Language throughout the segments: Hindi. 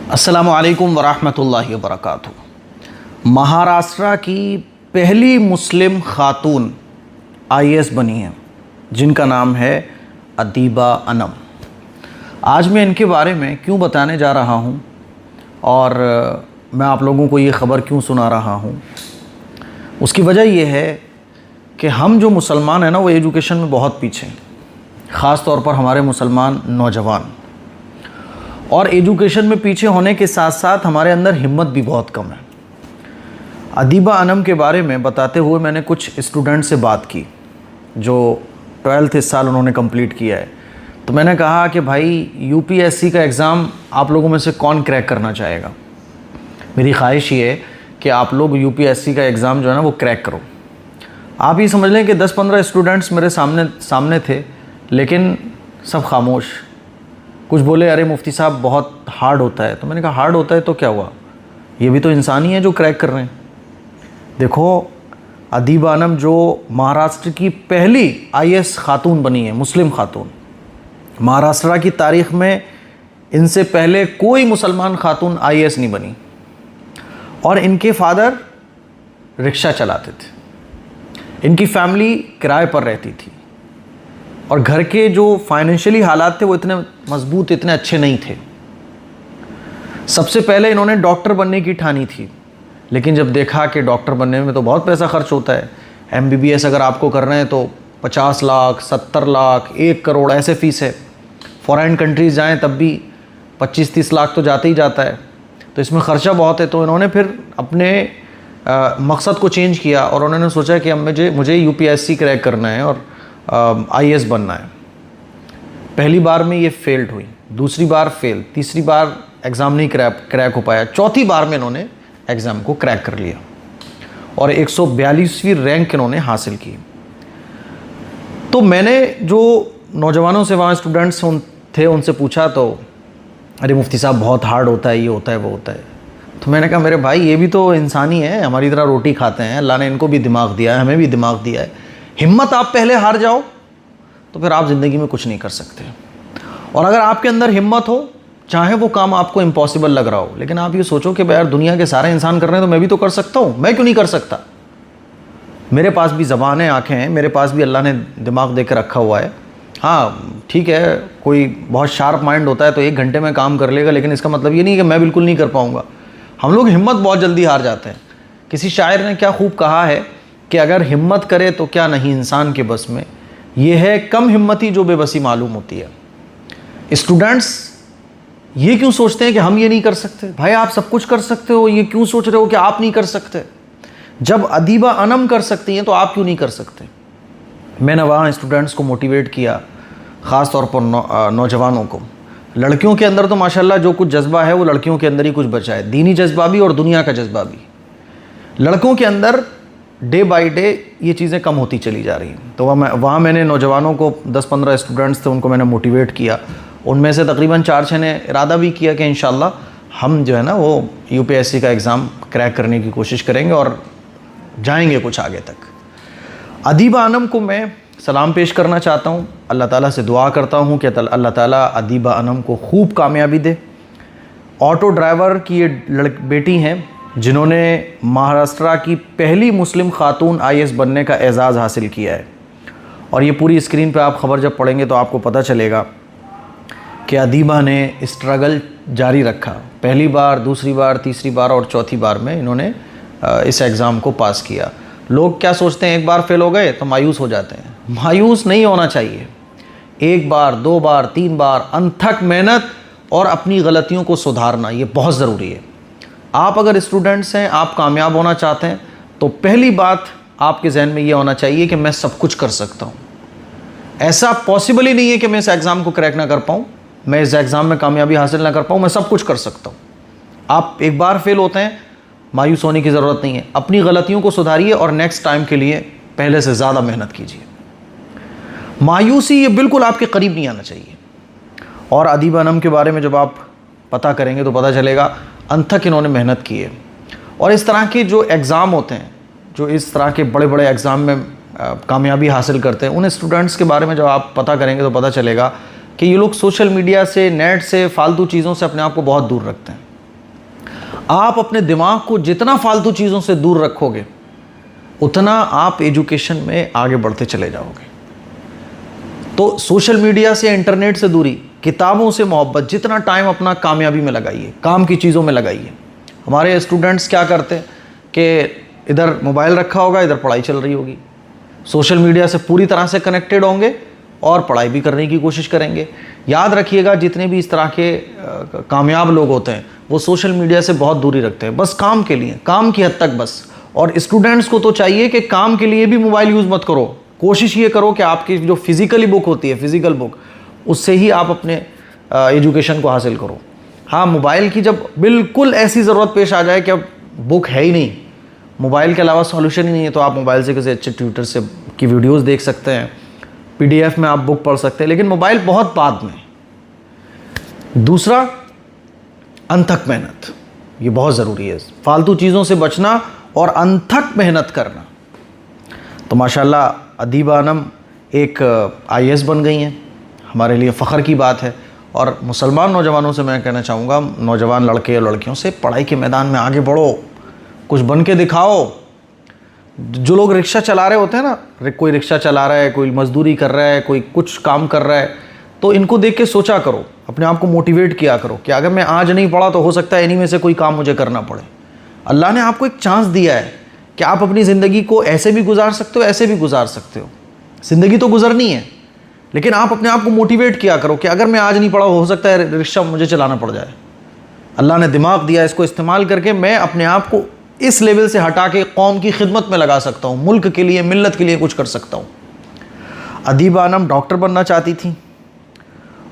अस्सलामु अलैकुम वरहमतुल्लाहि वबरकातुहू। महाराष्ट्र की पहली मुस्लिम खातून आईएएस बनी हैं जिनका नाम है अदीबा अनम। आज मैं इनके बारे में क्यों बताने जा रहा हूँ और मैं आप लोगों को ये ख़बर क्यों सुना रहा हूँ, उसकी वजह यह है कि हम जो मुसलमान हैं ना, वो एजुकेशन में बहुत पीछे हैं, ख़ास तौर पर हमारे मुसलमान नौजवान। और एजुकेशन में पीछे होने के साथ साथ हमारे अंदर हिम्मत भी बहुत कम है। अदीबा अनम के बारे में बताते हुए मैंने कुछ स्टूडेंट से बात की जो 12th इस साल उन्होंने कंप्लीट किया है। तो मैंने कहा कि भाई यूपीएससी का एग्ज़ाम आप लोगों में से कौन क्रैक करना चाहेगा। मेरी ख्वाहिश ये है कि आप लोग यूपीएससी का एग्ज़ाम जो है ना वो क्रैक करो। आप ये समझ लें कि 10-15 स्टूडेंट्स मेरे सामने थे, लेकिन सब खामोश। कुछ बोले अरे मुफ्ती साहब बहुत हार्ड होता है। तो मैंने कहा हार्ड होता है तो क्या हुआ, ये भी तो इंसान ही है जो क्रैक कर रहे हैं। देखो, अदीबा अनम जो महाराष्ट्र की पहली आईएएस खातून बनी है, मुस्लिम खातून। महाराष्ट्र की तारीख़ में इनसे पहले कोई मुसलमान खातून आईएएस नहीं बनी। और इनके फादर रिक्शा चलाते थे, इनकी फैमिली किराए पर रहती थी और घर के जो फाइनेंशियली हालात थे वो इतने मजबूत, इतने अच्छे नहीं थे। सबसे पहले इन्होंने डॉक्टर बनने की ठानी थी, लेकिन जब देखा कि डॉक्टर बनने में तो बहुत पैसा खर्च होता है, एमबीबीएस अगर आपको करना है तो 50 लाख, 70 लाख, 1 करोड़ ऐसे फ़ीस है। फॉरेन कंट्रीज़ जाएं तब भी 25-30 लाख तो जाते ही जाता है, तो इसमें ख़र्चा बहुत है। तो इन्होंने फिर अपने मकसद को चेंज किया और उन्होंने सोचा कि अब मुझे यूपीएससी क्रैक करना है और आईएएस बनना है। पहली बार में ये फेल्ड हुई, दूसरी बार फेल, तीसरी बार एग्ज़ाम नहीं क्रैक हो पाया, चौथी बार में इन्होंने एग्ज़ाम को क्रैक कर लिया और 142वीं रैंक इन्होंने हासिल की। तो मैंने जो नौजवानों से, वहाँ स्टूडेंट्स थे, उनसे पूछा तो अरे मुफ्ती साहब बहुत हार्ड होता है, ये होता है, वो होता है। तो मैंने कहा मेरे भाई ये भी तो इंसान ही है, हमारी तरह रोटी खाते हैं, अल्लाह ने इनको भी दिमाग दिया है, हमें भी दिमाग दिया है। हिम्मत आप पहले हार जाओ तो फिर आप ज़िंदगी में कुछ नहीं कर सकते। और अगर आपके अंदर हिम्मत हो, चाहे वो काम आपको इम्पॉसिबल लग रहा हो, लेकिन आप ये सोचो कि यार दुनिया के सारे इंसान कर रहे हैं तो मैं भी तो कर सकता हूँ, मैं क्यों नहीं कर सकता। मेरे पास भी ज़बान है, आँखें हैं, मेरे पास भी अल्लाह ने दिमाग दे कर रखा हुआ है। हाँ ठीक है, कोई बहुत शार्प माइंड होता है तो 1 घंटे में काम कर लेगा, लेकिन इसका मतलब ये नहीं कि मैं बिल्कुल नहीं कर पाऊँगा। हम लोग हिम्मत बहुत जल्दी हार जाते हैं। किसी शायर ने क्या खूब कहा है कि अगर हिम्मत करे तो क्या नहीं इंसान के बस में, ये है कम हिम्मती जो बेबसी मालूम होती है। स्टूडेंट्स ये क्यों सोचते हैं कि हम ये नहीं कर सकते। भाई आप सब कुछ कर सकते हो, ये क्यों सोच रहे हो कि आप नहीं कर सकते। जब अदीबा अनम कर सकती हैं तो आप क्यों नहीं कर सकते। मैंने वहाँ स्टूडेंट्स को मोटिवेट किया, ख़ास तौर पर नौजवानों को। लड़कियों के अंदर तो माशाल्लाह जो कुछ जज्बा है वो लड़कियों के अंदर ही कुछ बचा है, दीनी जज्बा भी और दुनिया का जज्बा भी। लड़कों के अंदर डे बाय डे ये चीज़ें कम होती चली जा रही हैं। तो वहाँ मैंने नौजवानों को 10-15 स्टूडेंट्स थे, उनको मैंने मोटिवेट किया। उनमें से तकरीबन 4-6 ने इरादा भी किया कि इंशाल्लाह हम जो है ना वो यूपीएससी का एग्ज़ाम क्रैक करने की कोशिश करेंगे और जाएंगे कुछ आगे तक। अदीबा अनम को मैं सलाम पेश करना चाहता हूँ, अल्लाह ताला से दुआ करता हूँ कि अल्लाह ताला अदीबा अनम को खूब कामयाबी दे। ऑटो ड्राइवर की ये बेटी हैं जिन्होंने महाराष्ट्र की पहली मुस्लिम खातून आईएएस बनने का एज़ाज़ हासिल किया है। और ये पूरी स्क्रीन पे आप ख़बर जब पढ़ेंगे तो आपको पता चलेगा कि अदीबा ने स्ट्रगल जारी रखा। पहली बार, दूसरी बार, तीसरी बार और चौथी बार में इन्होंने इस एग्ज़ाम को पास किया। लोग क्या सोचते हैं, एक बार फेल हो गए तो मायूस हो जाते हैं। मायूस नहीं होना चाहिए। 1 बार, 2 बार, 3 बार अनथक मेहनत और अपनी गलतियों को सुधारना ये बहुत ज़रूरी है। आप अगर स्टूडेंट्स हैं, आप कामयाब होना चाहते हैं, तो पहली बात आपके जहन में ये होना चाहिए कि मैं सब कुछ कर सकता हूँ। ऐसा पॉसिबल ही नहीं है कि मैं इस एग्ज़ाम को क्रैक ना कर पाऊँ, मैं इस एग्ज़ाम में कामयाबी हासिल ना कर पाऊँ, मैं सब कुछ कर सकता हूँ। आप एक बार फेल होते हैं, मायूस होने की ज़रूरत नहीं है। अपनी गलतियों को सुधारिए और नेक्स्ट टाइम के लिए पहले से ज़्यादा मेहनत कीजिए। मायूसी ये बिल्कुल आपके करीब नहीं आना चाहिए। और अदीबा अनम के बारे में जब आप पता करेंगे तो पता चलेगा अनथक इन्होंने मेहनत की है। और इस तरह के जो एग्ज़ाम होते हैं, जो इस तरह के बड़े बड़े एग्ज़ाम में कामयाबी हासिल करते हैं, उन स्टूडेंट्स के बारे में जब आप पता करेंगे तो पता चलेगा कि ये लोग सोशल मीडिया से, नेट से, फालतू चीज़ों से अपने आप को बहुत दूर रखते हैं। आप अपने दिमाग को जितना फालतू चीज़ों से दूर रखोगे उतना आप एजुकेशन में आगे बढ़ते चले जाओगे। तो सोशल मीडिया से, इंटरनेट से दूरी, किताबों से मोहब्बत, जितना टाइम अपना कामयाबी में लगाइए, काम की चीज़ों में लगाइए। हमारे स्टूडेंट्स क्या करते हैं कि इधर मोबाइल रखा होगा, इधर पढ़ाई चल रही होगी, सोशल मीडिया से पूरी तरह से कनेक्टेड होंगे और पढ़ाई भी करने की कोशिश करेंगे। याद रखिएगा, जितने भी इस तरह के कामयाब लोग होते हैं वो सोशल मीडिया से बहुत दूरी रखते हैं, बस काम के लिए, काम की हद तक बस। और स्टूडेंट्स को तो चाहिए कि काम के लिए भी मोबाइल यूज़ मत करो, कोशिश ये करो कि आपकी जो फिज़िकली बुक होती है, फिज़िकल बुक, उससे ही आप अपने एजुकेशन को हासिल करो। हाँ, मोबाइल की जब बिल्कुल ऐसी ज़रूरत पेश आ जाए कि अब बुक है ही नहीं, मोबाइल के अलावा सॉल्यूशन ही नहीं है, तो आप मोबाइल से किसी अच्छे ट्यूटर से की वीडियोस देख सकते हैं, PDF में आप बुक पढ़ सकते हैं, लेकिन मोबाइल बहुत बाद में। दूसरा, अनथक मेहनत, ये बहुत ज़रूरी है, फालतू चीज़ों से बचना और अनथक मेहनत करना। तो माशाल्लाह अदीबा अनम एक IAS बन गई हैं, हमारे लिए फ़ख्र की बात है। और मुसलमान नौजवानों से मैं कहना चाहूँगा, नौजवान लड़के और लड़कियों से, पढ़ाई के मैदान में आगे बढ़ो, कुछ बन के दिखाओ। जो लोग रिक्शा चला रहे होते हैं ना, कोई रिक्शा चला रहा है, कोई मजदूरी कर रहा है, कोई कुछ काम कर रहा है, तो इनको देख के सोचा करो, अपने आप को मोटिवेट किया करो कि अगर मैं आज नहीं पढ़ा तो हो सकता है इन्हीं में से कोई काम मुझे करना पड़े। अल्लाह ने आपको एक चांस दिया है कि आप अपनी ज़िंदगी को ऐसे भी गुजार सकते हो, ऐसे भी गुजार सकते हो। ज़िंदगी तो गुजरनी है, लेकिन आप अपने आप को मोटिवेट किया करो कि अगर मैं आज नहीं पढ़ा हो सकता है रिक्शा मुझे चलाना पड़ जाए। अल्लाह ने दिमाग दिया, इसको इस्तेमाल करके मैं अपने आप को इस लेवल से हटा के कौम की खिदमत में लगा सकता हूँ, मुल्क के लिए, मिल्लत के लिए कुछ कर सकता हूँ। अदीबा अनम डॉक्टर बनना चाहती थी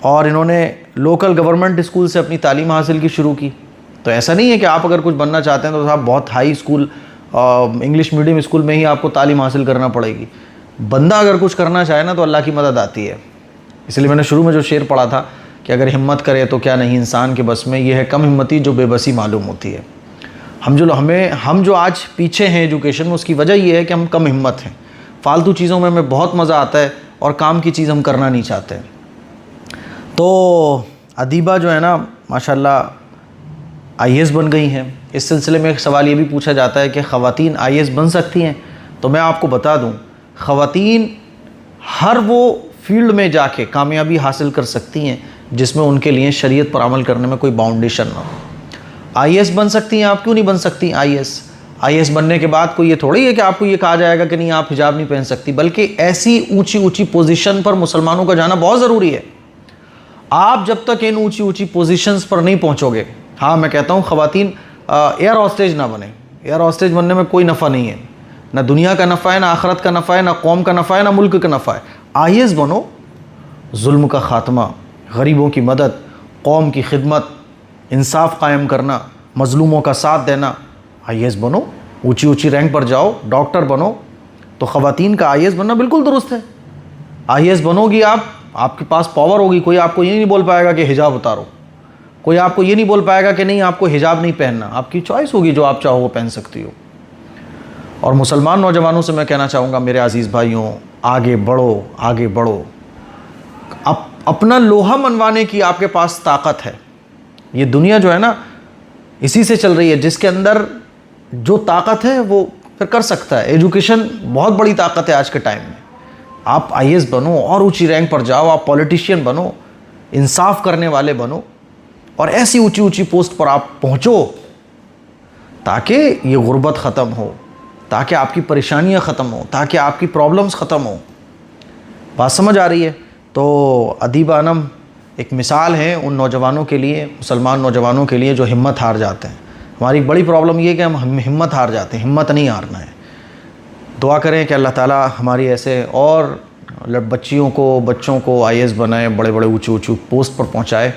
और इन्होंने लोकल गवर्नमेंट स्कूल से अपनी तालीम हासिल की शुरू की। तो ऐसा नहीं है कि आप अगर कुछ बनना चाहते हैं तो आप बहुत high school, English medium school में ही आपको तालीम हासिल करना पड़ेगी। बंदा अगर कुछ करना चाहे ना तो अल्लाह की मदद आती है। इसलिए मैंने शुरू में जो शेर पढ़ा था कि अगर हिम्मत करे तो क्या नहीं इंसान के बस में, यह है कम हिम्मती जो बेबसी मालूम होती है। हम जो आज पीछे हैं एजुकेशन में, उसकी वजह यह है कि हम कम हिम्मत हैं। फालतू चीज़ों में हमें बहुत मज़ा आता है और काम की चीज़ हम करना नहीं चाहते। तो अदीबा जो है ना माशाल्लाह IAS बन गई हैं। इस सिलसिले में एक सवाल ये भी पूछा जाता है कि ख़वातीन IAS बन सकती हैं। तो मैं आपको बता दूं, ख़वातीन हर वो फील्ड में जाके कामयाबी हासिल कर सकती हैं जिसमें उनके लिए शरीयत पर अमल करने में कोई बाउंडेशन ना हो। IAS बन सकती हैं, आप क्यों नहीं बन सकती IAS बनने के बाद कोई ये थोड़ी है कि आपको ये कहा जाएगा कि नहीं आप हिजाब नहीं पहन सकती, बल्कि ऐसी ऊंची ऊंची पोजीशन पर मुसलमानों का जाना बहुत ज़रूरी है। आप जब तक इन ऊंची ऊंची पोजीशंस पर नहीं पहुंचोगे, हाँ मैं कहता हूँ ख़वातीन एयर हॉस्टेज ना बने। एयर हॉस्टेज बनने में कोई नफ़ा नहीं है, ना दुनिया का नफ़ा है, ना आखरत का नफ़ा है, ना कौम का नफ़ा है, ना मुल्क का नफ़ा है। IAS बनो, जुल्म का ख़ात्मा, गरीबों की मदद, कौम की खिदमत, इंसाफ कायम करना, मज़लूमों का साथ देना। IAS बनो, ऊंची ऊंची रैंक पर जाओ, डॉक्टर बनो। तो ख़वातीन का IAS बनना बिल्कुल दुरुस्त है। IAS बनोगी आप, आपके पास पावर होगी, कोई आपको ये नहीं बोल पाएगा कि हिजाब उतारो, कोई आपको ये नहीं बोल पाएगा कि नहीं आपको हिजाब नहीं पहनना। आपकी चॉइस होगी, जो आप चाहो वो पहन सकती हो। और मुसलमान नौजवानों से मैं कहना चाहूँगा, मेरे अज़ीज़ भाइयों, आगे बढ़ो, आगे बढ़ो। अपना लोहा मनवाने की आपके पास ताकत है। ये दुनिया जो है ना इसी से चल रही है, जिसके अंदर जो ताकत है वो फिर कर सकता है। एजुकेशन बहुत बड़ी ताकत है आज के टाइम में। आप IAS बनो और ऊंची रैंक पर जाओ, आप पॉलिटिशियन बनो, इंसाफ करने वाले बनो और ऐसी ऊंची ऊंची पोस्ट पर आप पहुँचो ताकि ये गुर्बत ख़त्म हो, ताकि आपकी परेशानियाँ ख़त्म हो, ताकि आपकी प्रॉब्लम्स ख़त्म हो। बात समझ आ रही है? तो अदीबा अनम एक मिसाल है उन नौजवानों के लिए, मुसलमान नौजवानों के लिए जो हिम्मत हार जाते हैं। हमारी बड़ी प्रॉब्लम ये है कि हम हिम्मत हार जाते हैं, हिम्मत नहीं हारना है। दुआ करें कि अल्लाह ताला हमारी ऐसे और बच्चों को IAS बनाए, बड़े बड़े ऊँची पोस्ट पर पहुँचाए,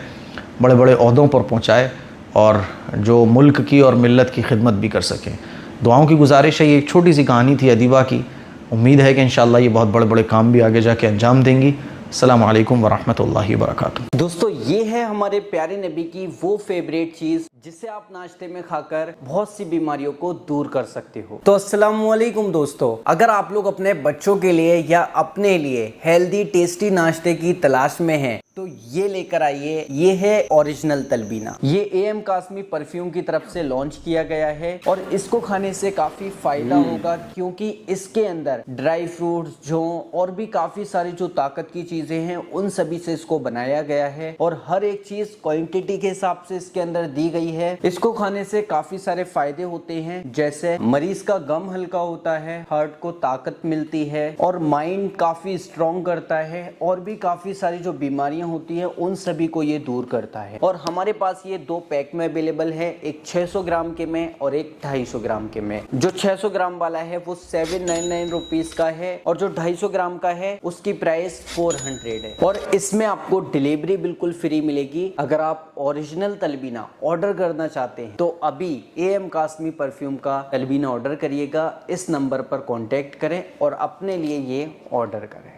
बड़े बड़े ओहदों पर पहुँचाए और जो मुल्क की और मिल्लत की खिदमत भी कर सकें। दुआओं की गुजारिश है। ये एक छोटी सी कहानी थी अदीबा की। उम्मीद है कि इंशाअल्लाह ये बहुत बड़े बड़े काम भी आगे जाके अंजाम देंगी। अस्सलामु अलैकुम वरहमतुल्लाहि वबरकातुहू। दोस्तों, ये है हमारे प्यारे नबी की वो फेवरेट चीज़ जिसे आप नाश्ते में खाकर बहुत सी बीमारियों को दूर कर सकते हो। तो अस्सलाम वालेकुम दोस्तों, अगर आप लोग अपने बच्चों के लिए या अपने लिए हेल्दी टेस्टी नाश्ते की तलाश में हैं तो ये लेकर आइए। ये है ओरिजिनल तलबीना। ये एम कासमी परफ्यूम की तरफ से लॉन्च किया गया है और इसको खाने से काफी फायदा होगा क्योंकि इसके अंदर ड्राई फ्रूट्स, जौ और भी काफी सारी जो ताकत की चीजें हैं उन सभी से इसको बनाया गया है और हर एक चीज क्वांटिटी के हिसाब से इसके अंदर दी गई है। इसको खाने से काफी सारे फायदे होते हैं, जैसे मरीज का गम हल्का होता है, हार्ट को ताकत मिलती है और माइंड काफी स्ट्रॉन्ग करता है और भी काफी सारी जो बीमारियां होती है उन सभी को ये दूर करता है। और हमारे पास ये 2 पैक में अवेलेबल है, एक 600 ग्राम के में और एक 250 ग्राम के में। जो 600 ग्राम वाला है वो 799 रुपीज का है और जो 250 ग्राम का है उसकी प्राइस 400 है और इसमें आपको डिलीवरी बिल्कुल फ्री मिलेगी। अगर आप ओरिजिनल तलबीना ऑर्डर करना चाहते हैं तो अभी एम कासमी परफ्यूम का तलबीना ऑर्डर करिएगा, इस नंबर पर कॉन्टेक्ट करें और अपने लिए ये ऑर्डर करें।